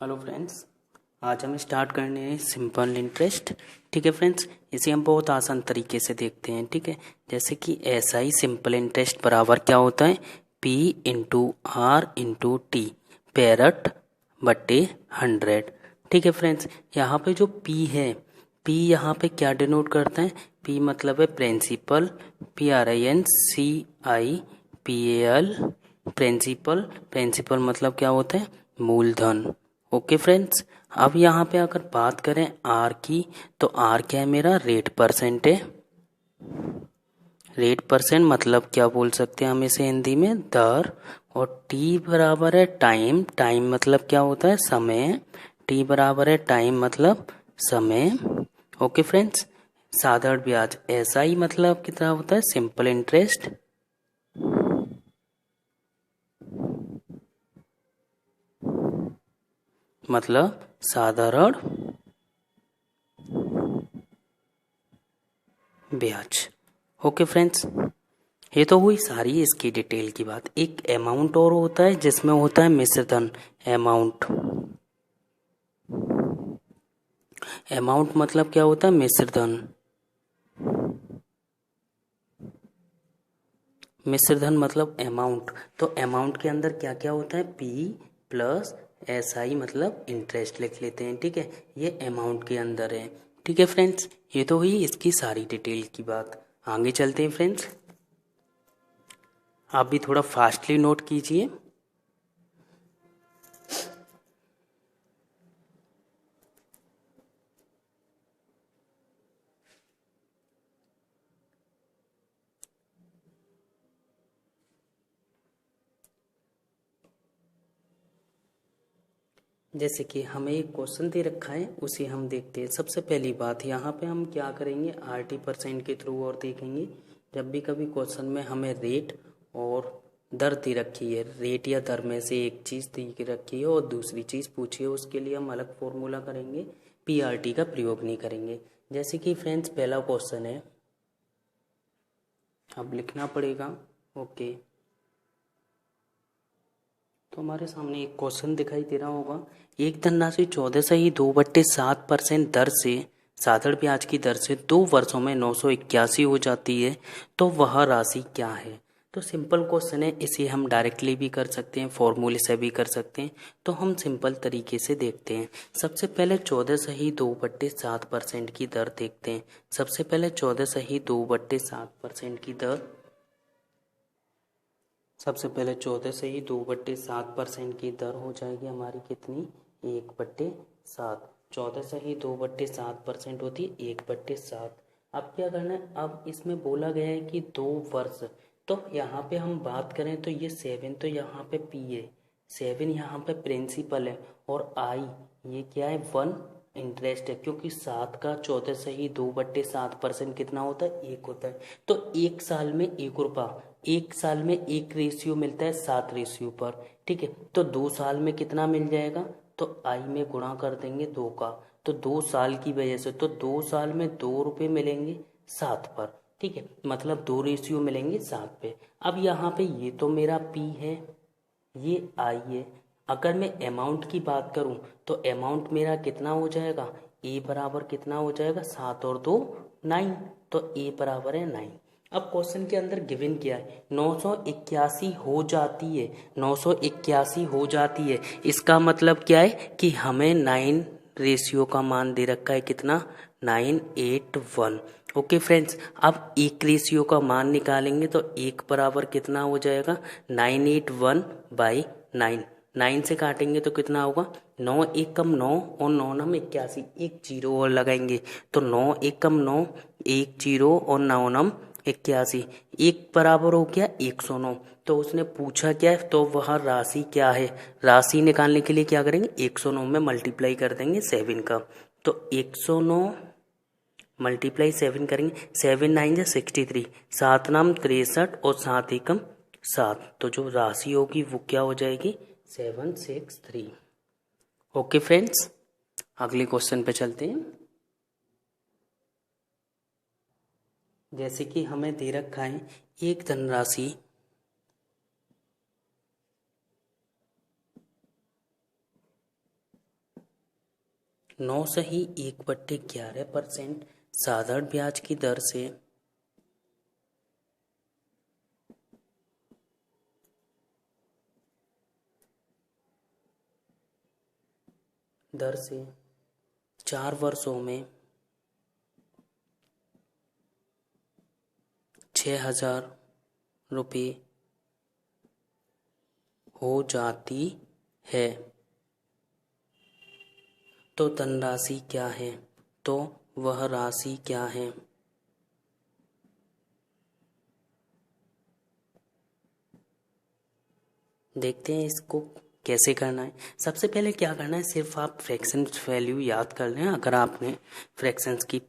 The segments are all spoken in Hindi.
हेलो फ्रेंड्स, आज हम स्टार्ट करने हैं सिंपल इंटरेस्ट। ठीक है फ्रेंड्स, इसे हम बहुत आसान तरीके से देखते हैं। ठीक है, जैसे कि ऐसा ही सिंपल इंटरेस्ट बराबर क्या होता है, P into R into T, पैरट बट्टे 100। ठीक है फ्रेंड्स, यहाँ पे जो P है, P यहाँ पे क्या डिनोट करता है, P मतलब है प्रिंसिपल, PRINCIPAL, प्रिंसिपल। प्रिंसिपल मतलब क्या होता है, मूलधन। ओके फ्रेंड्स, अब यहाँ पे अगर बात करें आर की, तो आर क्या है, मेरा रेट परसेंट है। रेट परसेंट मतलब क्या बोल सकते हैं हम इसे हिंदी में, दर। और टी बराबर है टाइम। टाइम मतलब क्या होता है, समय। टी बराबर है टाइम मतलब समय। ओके फ्रेंड्स, साधारण ब्याज ऐसा ही मतलब कितना होता है, सिंपल इंटरेस्ट। मतलब साधारण ब्याज। ओके फ्रेंड्स, ये तो हुई सारी इसकी डिटेल की बात। एक अमाउंट और होता है जिसमें होता है मिश्र धन। अमाउंट, अमाउंट मतलब क्या होता है, मिश्र धन। मिश्र धन मतलब अमाउंट। तो अमाउंट के अंदर क्या क्या होता है, पी प्लस एस आई मतलब इंटरेस्ट लिख लेते हैं। ठीक है, ये अमाउंट के अंदर है। ठीक है फ्रेंड्स, ये तो हुई इसकी सारी डिटेल की बात। आगे चलते हैं फ्रेंड्स, आप भी थोड़ा फास्टली नोट कीजिए। जैसे कि हमें एक क्वेश्चन दे रखा है, उसे हम देखते हैं। सबसे पहली बात, यहाँ पे हम क्या करेंगे, आरटी परसेंट के थ्रू और देखेंगे। जब भी कभी क्वेश्चन में हमें रेट और दर दे रखी है, रेट या दर में से एक चीज़ दी रखी है और दूसरी चीज़ पूछी है, उसके लिए हम अलग फॉर्मूला करेंगे, पीआरटी का प्रयोग नहीं करेंगे। जैसे कि फ्रेंड्स पहला क्वेश्चन है, अब लिखना पड़ेगा। ओके, तो हमारे सामने एक क्वेश्चन दिखाई दे रहा होगा। एक धनराशि 14 से 2/7% दर से, साधारण ब्याज की दर से 2 वर्षों में 981 हो जाती है, तो वह राशि क्या है। तो सिंपल क्वेश्चन है, इसे हम डायरेक्टली भी कर सकते हैं, फॉर्मूले से भी कर सकते हैं। तो हम सिंपल तरीके से देखते हैं। सबसे पहले 14 से 2/7% की दर देखते हैं। सबसे पहले 14 से 2/7% की दर, सबसे पहले 14 से ही 2/7% की दर हो जाएगी हमारी कितनी, 1/7। 14 से ही 2/7% होती है 1/7। अब क्या करना है, अब इसमें बोला गया है कि 2 वर्ष, तो यहाँ पे हम बात करें तो ये 7 तो यहाँ पे पी है, 7 यहाँ पे प्रिंसिपल है, और आई ये क्या है, 1 इंटरेस्ट है। क्योंकि 7 का 14 से ही 2/7% कितना होता है, 1 होता है। तो 1 साल में 1 रुपया, 1 साल में 1 रेशियो मिलता है 7 रेशियो पर। ठीक है, तो 2 साल में कितना मिल जाएगा, तो आई में गुणा कर देंगे 2 का, तो 2 साल की वजह से, तो 2 साल में 2 रुपये मिलेंगे 7 पर। ठीक है, मतलब 2 रेशियो मिलेंगे 7 पे। अब यहाँ पे ये तो मेरा पी है, ये आई है। अगर मैं अमाउंट की बात करूं, तो अमाउंट मेरा कितना हो जाएगा, ए बराबर कितना हो जाएगा, 7 और 2 9, तो ए बराबर है 9। अब क्वेश्चन के अंदर गिवन क्या है, 981 हो जाती है, 981 हो जाती है। इसका मतलब क्या है कि हमें 9 रेशियो का मान दे रखा है, कितना, 981। ओके फ्रेंड्स, अब एक रेशियो का मान निकालेंगे तो एक बराबर कितना हो जाएगा, 981/9। 9 से काटेंगे तो कितना होगा, 9 एकम 9 और 9 9 81, एक जीरो और लगाएंगे तो 9 एकम 9, एक जीरो और 9 9 81, एक बराबर हो गया 109। तो उसने पूछा क्या है, तो वह राशि क्या है। राशि निकालने के लिए क्या करेंगे, 109 में मल्टीप्लाई कर देंगे 7 का, तो 109 मल्टीप्लाई 7 करेंगे, 7 9 जा 63, 7 नाम 63 और 7 एकम 7, तो जो राशि होगी वो क्या हो जाएगी, 763। ओके फ्रेंड्स, अगले क्वेश्चन पे चलते हैं। जैसे कि हमें दे रखा है, एक धनराशि 9 सही 1/11% साधारण ब्याज की दर से दर से 4 वर्षों में 6,000 रुपये हो जाती है तो धनराशि क्या है? तो वह राशि क्या है? देखते हैं इसको कैसे करना है। सबसे पहले क्या करना है, सिर्फ आप फ्रैक्शन वैल्यू याद कर लें। अगर आपने फ्रैक्शंस की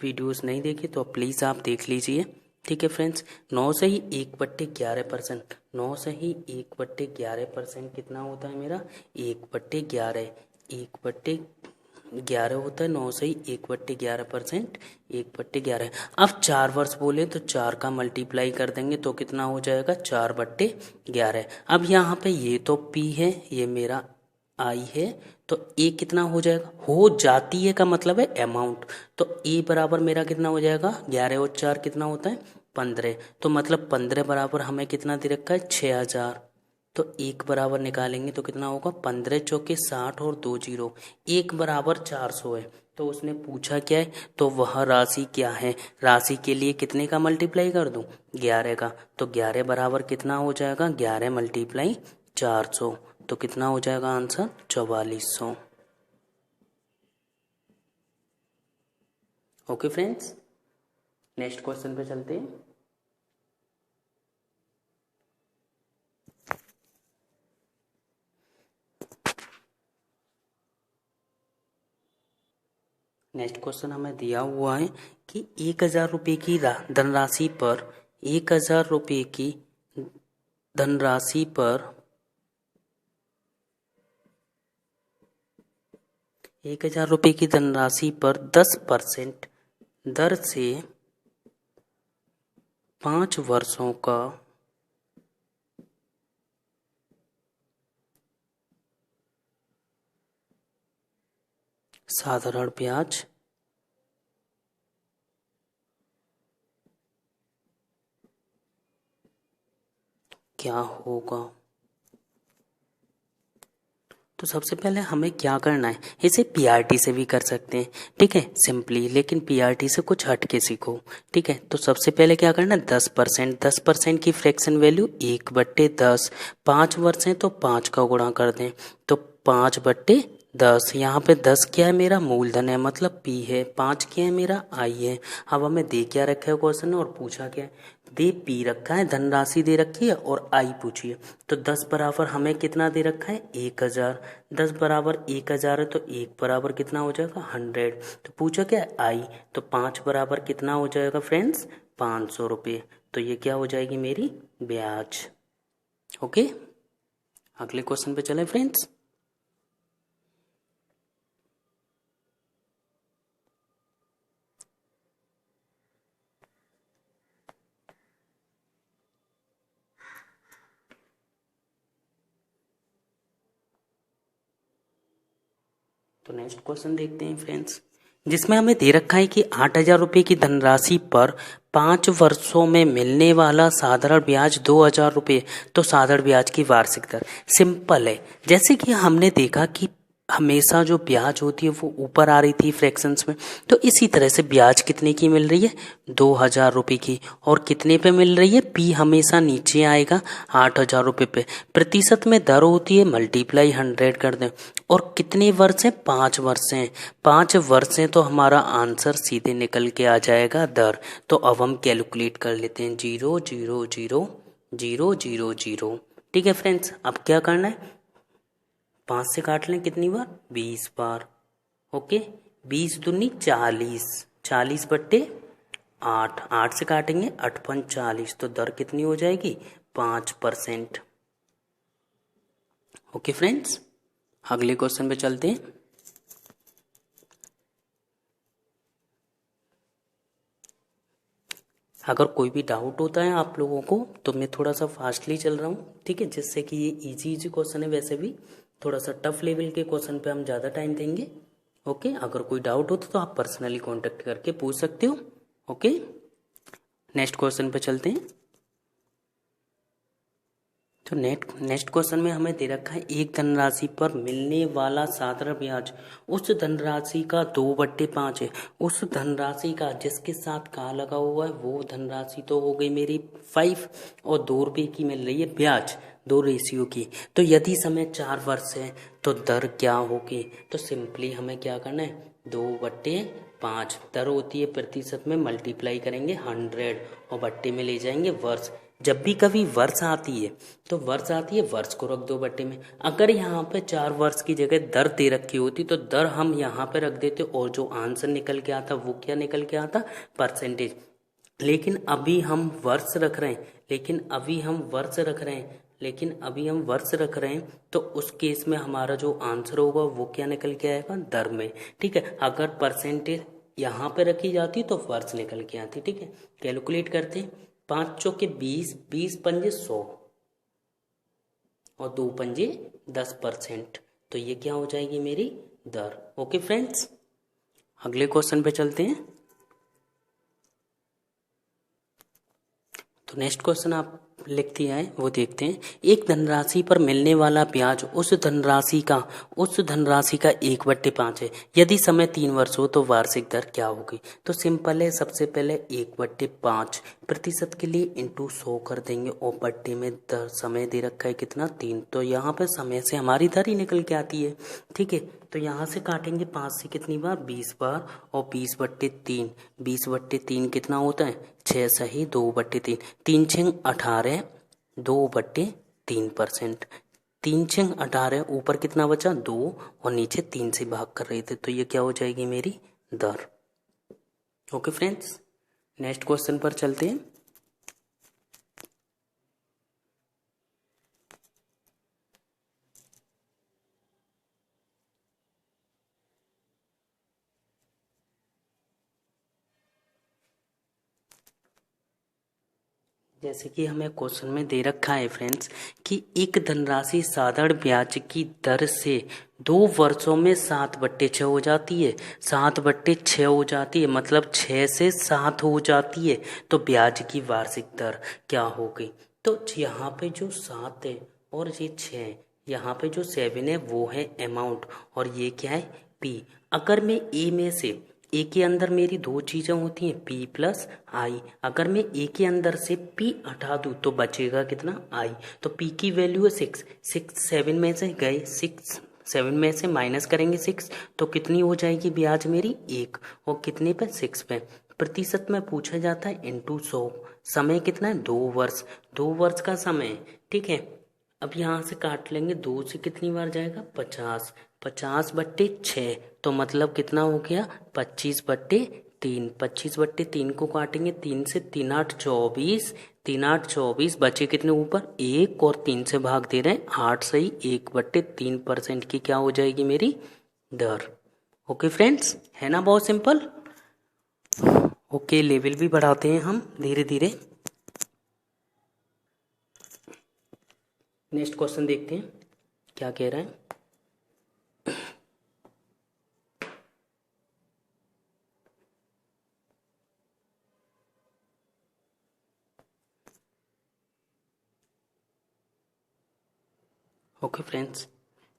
वीडियोस नहीं देखी तो प्लीज़ आप देख लीजिए। ठीक है फ्रेंड्स, 9 से ही 1/11%, 9 से ही 1/11% कितना होता है मेरा? 1/11, 1/11 होता है। 9 से ही 1/11%, 1/11। अब 4 वर्ष बोले तो 4 का मल्टीप्लाई कर देंगे तो कितना हो जाएगा? 4/11। अब यहाँ पे ये तो पी है, ये मेरा आई है, तो ए कितना हो जाएगा? हो जाती है का मतलब है अमाउंट, तो ए बराबर मेरा कितना हो जाएगा? 11 और 4 कितना होता है? 15। तो मतलब 15 बराबर हमें कितना दे रखा है? 6,000। तो एक बराबर निकालेंगे तो कितना होगा? 15 चौके 60 और 2 जीरो, एक बराबर 400 है। तो उसने पूछा क्या है? तो वह राशि क्या है? राशि के लिए कितने का मल्टीप्लाई कर दूं? 11 का। तो 11 बराबर कितना हो जाएगा? 11 मल्टीप्लाई 400, तो कितना हो जाएगा answer? 4400। Okay friends, next question पे चलते हैं। नेक्स्ट क्वेश्चन हमें दिया हुआ है कि 1,000 रुपये की धनराशि पर 1,000 रुपये की धनराशि पर 1,000 रुपये की धनराशि पर 10% दर से 5 वर्षों का साधारण ब्याज क्या होगा? तो सबसे पहले हमें क्या करना है, इसे पीआरटी से भी कर सकते हैं। ठीक है, सिंपली, लेकिन पीआरटी से कुछ हट के सीखो। ठीक है, तो सबसे पहले क्या करना है? 10%, 10% की फ्रैक्शन वैल्यू 1/10, 5 वर्ष हैं तो 5 का गुणा कर दें, तो 5/10। यहाँ पे 10 क्या है? मेरा मूलधन है, मतलब पी है। 5 क्या है? मेरा आई है। अब हमें दे क्या रखा है क्वेश्चन और पूछा क्या है? दे पी रखा है, धनराशि दे रखी है और आई पूछी है। तो 10 बराबर हमें कितना दे रखा है? 1,000। 10 बराबर 1,000 है तो 1 बराबर कितना हो जाएगा? 100। तो पूछा क्या है? आई। तो 5 बराबर कितना हो जाएगा फ्रेंड्स? 500 रुपये। तो ये क्या हो जाएगी? मेरी ब्याज। ओके, अगले क्वेश्चन पे चले फ्रेंड्स। तो नेक्स्ट क्वेश्चन देखते हैं फ्रेंड्स, जिसमें हमें दे रखा है कि 8,000 रुपये की धनराशि पर 5 वर्षों में मिलने वाला साधारण ब्याज 2,000 रुपये। तो साधारण ब्याज की वार्षिक दर सिंपल है। जैसे कि हमने देखा कि हमेशा जो ब्याज होती है वो ऊपर आ रही थी फ्रैक्शंस में, तो इसी तरह से ब्याज कितने की मिल रही है? 2,000 रुपये की। और कितने पे मिल रही है? पी हमेशा नीचे आएगा, 8,000 रुपये पे। प्रतिशत में दर होती है, मल्टीप्लाई 100 कर दें। और कितने वर्ष हैं? 5 वर्ष हैं। 5 वर्ष हैं तो हमारा आंसर सीधे निकल के आ जाएगा दर। तो अब हम कैलकुलेट कर लेते हैं, 0,0,0,0,0,0। ठीक है फ्रेंड्स, अब क्या करना है? 5 से काट लें कितनी बार? 20 बार। ओके, 20 दूनी 40, 40/8, 8 से काटेंगे 8×5 = 40, तो दर कितनी हो जाएगी? 5%। ओके फ्रेंड्स, अगले क्वेश्चन पे चलते हैं। अगर कोई भी डाउट होता है आप लोगों को तो मैं थोड़ा सा फास्टली चल रहा हूँ, ठीक है, जिससे कि ये इजी इजी क्वेश्चन है। वैसे भी थोड़ा सा टफ लेवल के क्वेश्चन पे हम ज़्यादा टाइम देंगे, ओके, अगर कोई डाउट हो तो आप पर्सनली कांटेक्ट करके पूछ सकते हो। ओके, नेक्स्ट क्वेश्चन पे चलते हैं। तो नेक्स्ट क्वेश्चन में हमें दे रखा है एक धनराशि पर मिलने वाला साधारण ब्याज उस धनराशि का 2/5 है। उस धनराशि का जिसके साथ का लगा हुआ है वो धनराशि तो हो गई मेरी 5 और 2 रुपये की मिल रही है ब्याज, 2 रेशियो की। तो यदि समय 4 वर्ष है तो दर क्या होगी? तो सिंपली हमें क्या करना है, 2/5 दर होती है प्रतिशत में, मल्टीप्लाई करेंगे 100 और बट्टे में ले जाएंगे वर्ष। जब भी कभी वर्ष आती है तो वर्ष को रख दो बट्टे में। अगर यहाँ पे 4 वर्ष की जगह दर दे रखी होती तो दर हम यहाँ पे रख देते और जो आंसर निकल के आता वो क्या निकल के आता, परसेंटेज। लेकिन अभी हम वर्ष रख रहे हैं, तो उस केस में हमारा जो आंसर होगा वो क्या निकल के आएगा, दर में। ठीक है, अगर परसेंटेज यहाँ पे रखी जाती तो वर्ष निकल के आती। ठीक है, कैलकुलेट करते हैं। 5 चौके 20, 20 पंजे 100 और 2 पंजे 10%। तो ये क्या हो जाएगी मेरी दर। ओके फ्रेंड्स, अगले क्वेश्चन पे चलते हैं। तो नेक्स्ट क्वेश्चन आप लिख दिया है वो देखते हैं। एक धनराशि पर मिलने वाला ब्याज उस धनराशि का 1/5 है। यदि समय 3 वर्ष हो तो वार्षिक दर क्या होगी? तो सिंपल है, सबसे पहले 1/5 प्रतिशत के लिए इंटू 100 कर देंगे और बट्टे में दर समय दे रखा है कितना, 3। तो यहाँ पे समय से हमारी दर ही निकल के आती है। ठीक है, तो यहाँ से काटेंगे 5 से कितनी बार, 20 बार, और 20/3, 20/3 कितना होता है, 6 सही 2/3, 3 6 18, 2/3%। 3 6 18, ऊपर कितना बचा 2 और नीचे 3 से भाग कर रहे थे, तो ये क्या हो जाएगी मेरी दर। ओके फ्रेंड्स, नेक्स्ट क्वेश्चन पर चलते हैं। जैसे कि हमें क्वेश्चन में दे रखा है फ्रेंड्स कि एक धनराशि साधारण ब्याज की दर से 2 वर्षों में 7/6 हो जाती है, 7/6 हो जाती है, मतलब 6 से 7 हो जाती है। तो ब्याज की वार्षिक दर क्या होगी? तो यहाँ पे जो 7 है और ये 6, यहाँ पे जो 7 है वो है अमाउंट और ये क्या है, पी। अगर मैं ए में से, ए के अंदर मेरी 2 चीजें होती हैं, पी प्लस आई। अगर मैं ए के अंदर से पी हटा दूं तो बचेगा कितना, आई। तो पी की वैल्यू है 6, 7 में से गए 6, 7 में से माइनस करेंगे 6 तो कितनी हो जाएगी ब्याज मेरी 1, और कितने पे, 6 पे। प्रतिशत में पूछा जाता है इंटू 100। समय कितना है, 2 वर्ष, 2 वर्ष का समय। ठीक है, अब यहाँ से काट लेंगे, 2 से कितनी बार जाएगा, 50, 50/6 तो मतलब कितना हो गया, 25/3। 25/3 को काटेंगे 3 से, 3 8 24, 3 8 24, बचे कितने ऊपर 1 और 3 से भाग दे रहे हैं 8 सही, 1/3% की क्या हो जाएगी मेरी दर। ओके फ्रेंड्स, है ना बहुत सिंपल। ओके, लेवल भी बढ़ाते हैं हम धीरे धीरे। नेक्स्ट क्वेश्चन देखते हैं क्या कह रहा है। ओके फ्रेंड्स,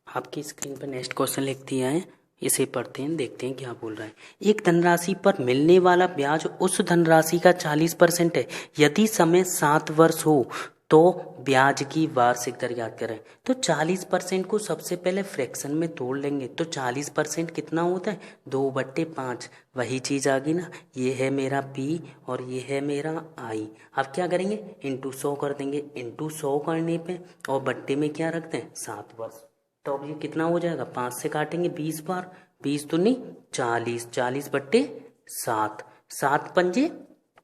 आपकी स्क्रीन पर नेक्स्ट क्वेश्चन लिख दिया है, इसे पढ़ते हैं, देखते हैं क्या बोल रहा है। एक धनराशि पर मिलने वाला ब्याज उस धनराशि का 40% है। यदि समय 7 वर्ष हो तो ब्याज की वार्षिक दर याद करें। तो 40% को सबसे पहले फ्रैक्शन में तोड़ लेंगे तो 40% कितना होता है, 2/5। वही चीज आ गई ना, ये है मेरा पी और ये है मेरा आई। अब क्या करेंगे, इंटू 100 कर देंगे। इंटू 100 करने पे और बट्टे में क्या रखते हैं, 7 वर्ष। तो अब ये कितना हो जाएगा, 5 से काटेंगे 20 बार, 20 दूनी 40, 40/7, 7 पंजे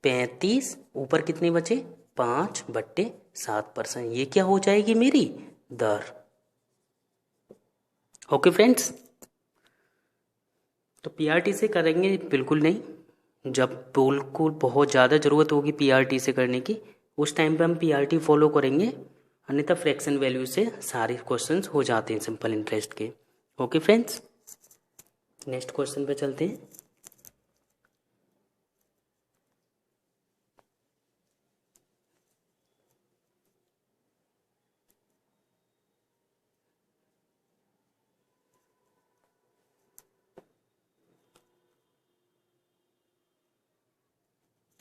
35, ऊपर कितने बचे 5/7%। ये क्या हो जाएगी मेरी दर। ओके फ्रेंड्स, तो पीआरटी से करेंगे बिल्कुल नहीं, जब बिल्कुल बहुत ज़्यादा ज़रूरत होगी पीआरटी से करने की उस टाइम पे हम पीआरटी फॉलो करेंगे, अन्यथा फ्रैक्शन वैल्यू से सारे क्वेश्चंस हो जाते हैं सिंपल इंटरेस्ट के। ओके फ्रेंड्स, नेक्स्ट क्वेश्चन पे चलते हैं।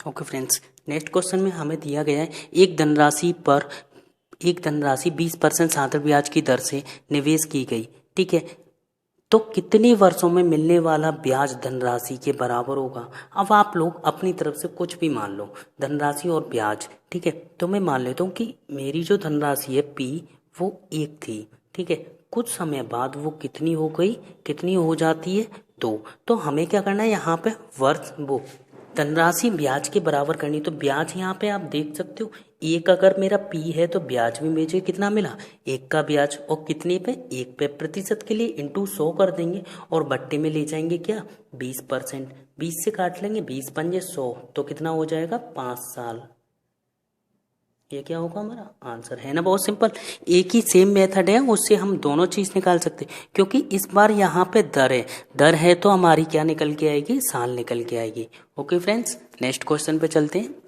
ओके फ्रेंड्स, नेक्स्ट क्वेश्चन में हमें दिया गया है एक धनराशि 20% साधारण ब्याज की दर से निवेश की गई। ठीक है, तो कितने वर्षों में मिलने वाला ब्याज धनराशि के बराबर होगा। अब आप लोग अपनी तरफ से कुछ भी मान लो, धनराशि और ब्याज। ठीक है, तो मैं मान लेता हूँ कि मेरी जो धनराशि है P वो 1 थी। ठीक है, कुछ समय बाद वो कितनी हो गई, कितनी हो जाती है 2। तो हमें क्या करना है यहाँ पे वर्ष वो धनराशि ब्याज के बराबर करनी। तो ब्याज यहाँ पे आप देख सकते हो, एक अगर मेरा P है तो ब्याज में मुझे कितना मिला 1 का ब्याज, और कितने पे 1 पे प्रतिशत के लिए इंटू 100 कर देंगे और बट्टे में ले जाएंगे क्या 20%। 20 से काट लेंगे, 20 पंजे 100, तो कितना हो जाएगा 5 साल। ये क्या होगा हमारा आंसर, है ना। बहुत सिंपल, एक ही सेम मेथड है, उससे हम दोनों चीज निकाल सकते हैं। क्योंकि इस बार यहाँ पे दर है तो हमारी क्या निकल के आएगी, साल निकल के आएगी। ओके फ्रेंड्स, नेक्स्ट क्वेश्चन पे चलते हैं।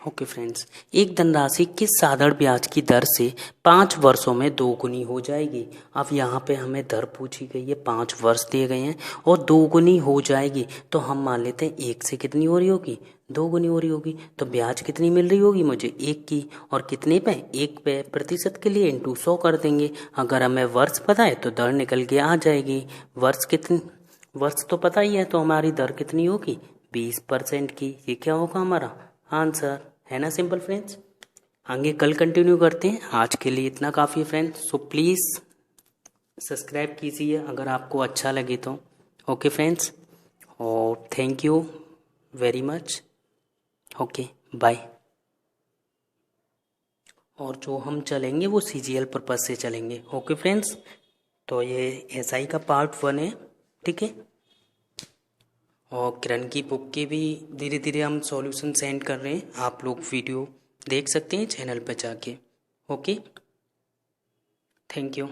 ओके फ्रेंड्स, एक धनराशि किस साधारण ब्याज की दर से 5 वर्षों में 2 गुनी हो जाएगी। अब यहाँ पे हमें दर पूछी गई है, 5 वर्ष दिए गए हैं और 2 गुनी हो जाएगी। तो हम मान लेते हैं 1 से कितनी हो रही होगी 2 गुनी हो रही होगी। तो ब्याज कितनी मिल रही होगी मुझे 1 की, और कितने पे 1 पे प्रतिशत के लिए इंटू 100 कर देंगे। अगर हमें वर्ष पता है तो दर निकल के आ जाएगी। वर्ष तो पता ही है, तो हमारी दर कितनी होगी 20% की। ये क्या होगा हमारा आंसर, है ना। सिंपल फ्रेंड्स, आगे कल कंटिन्यू करते हैं। आज के लिए इतना काफ़ी है फ्रेंड्स, सो प्लीज़ सब्सक्राइब कीजिए अगर आपको अच्छा लगे तो। ओके फ्रेंड्स, और thank you very much. Okay bye. और जो हम चलेंगे वो CGL पर्पज से चलेंगे। ओके फ्रेंड्स, तो ये SI का पार्ट 1 है। ठीक है, और किरण की बुक के भी धीरे धीरे हम सॉल्यूशन सेंड कर रहे हैं, आप लोग वीडियो देख सकते हैं चैनल पर जाके। Okay, thank you.